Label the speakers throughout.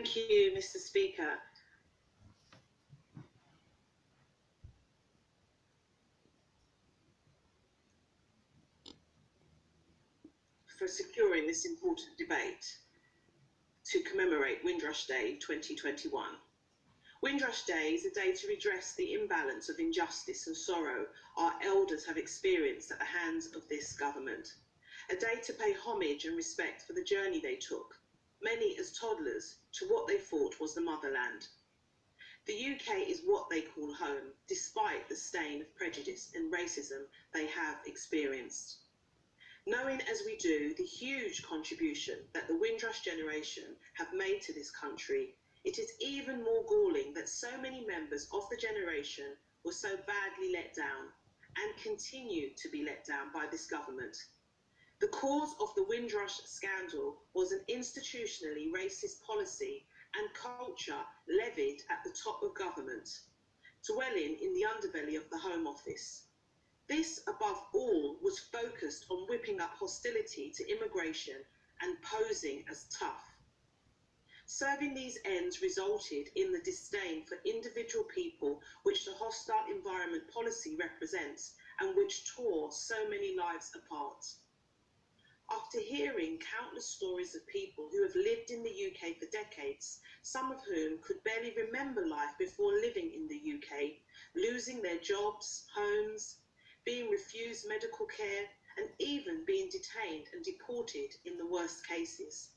Speaker 1: Thank you, Mr. Speaker. For securing this important debate to commemorate Windrush Day 2021. Windrush Day is a day to redress the imbalance of injustice and sorrow our elders have experienced at the hands of this government. A day to pay homage and respect for the journey they took, many as toddlers, to what they thought was the motherland. The UK is what they call home, despite the stain of prejudice and racism they have experienced. Knowing as we do the huge contribution that the Windrush generation have made to this country, it is even more galling that so many members of the generation were so badly let down and continue to be let down by this government. The cause of the Windrush scandal was an institutionally racist policy and culture levied at the top of government, dwelling in the underbelly of the Home Office. This, above all, was focused on whipping up hostility to immigration and posing as tough. Serving these ends resulted in the disdain for individual people which the hostile environment policy represents and which tore so many lives apart. After hearing countless stories of people who have lived in the UK for decades, some of whom could barely remember life before living in the UK, losing their jobs, homes, being refused medical care, and even being detained and deported in the worst cases.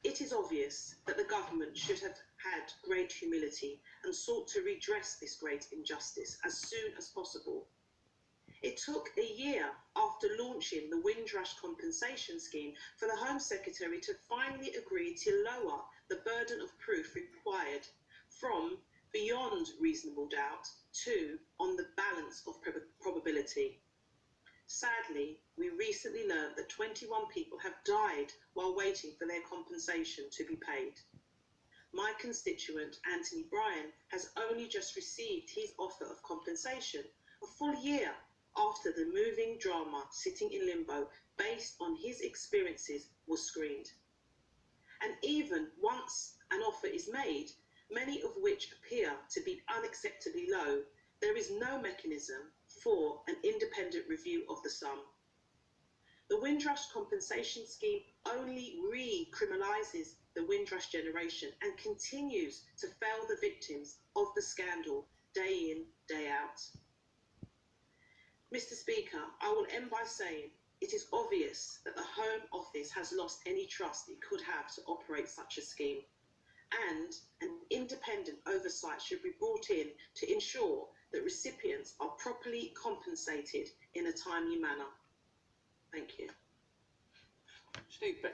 Speaker 1: It is obvious that the government should have had great humility and sought to redress this great injustice as soon as possible. It took a year after launching the Windrush compensation scheme for the Home Secretary to finally agree to lower the burden of proof required from beyond reasonable doubt to on the balance of probability. Sadly, we recently learned that 21 people have died while waiting for their compensation to be paid. My constituent, Anthony Bryan, has only just received his offer of compensation a full year after the moving drama Sitting in Limbo, based on his experiences, was screened. And even once an offer is made, many of which appear to be unacceptably low, there is no mechanism for an independent review of the sum. The Windrush compensation scheme only re-criminalises the Windrush generation and continues to fail the victims of the scandal day in, day out. Mr. Speaker, I will end by saying it is obvious that the Home Office has lost any trust it could have to operate such a scheme, and an independent oversight should be brought in to ensure that recipients are properly compensated in a timely manner. Thank you.
Speaker 2: Steve Beck.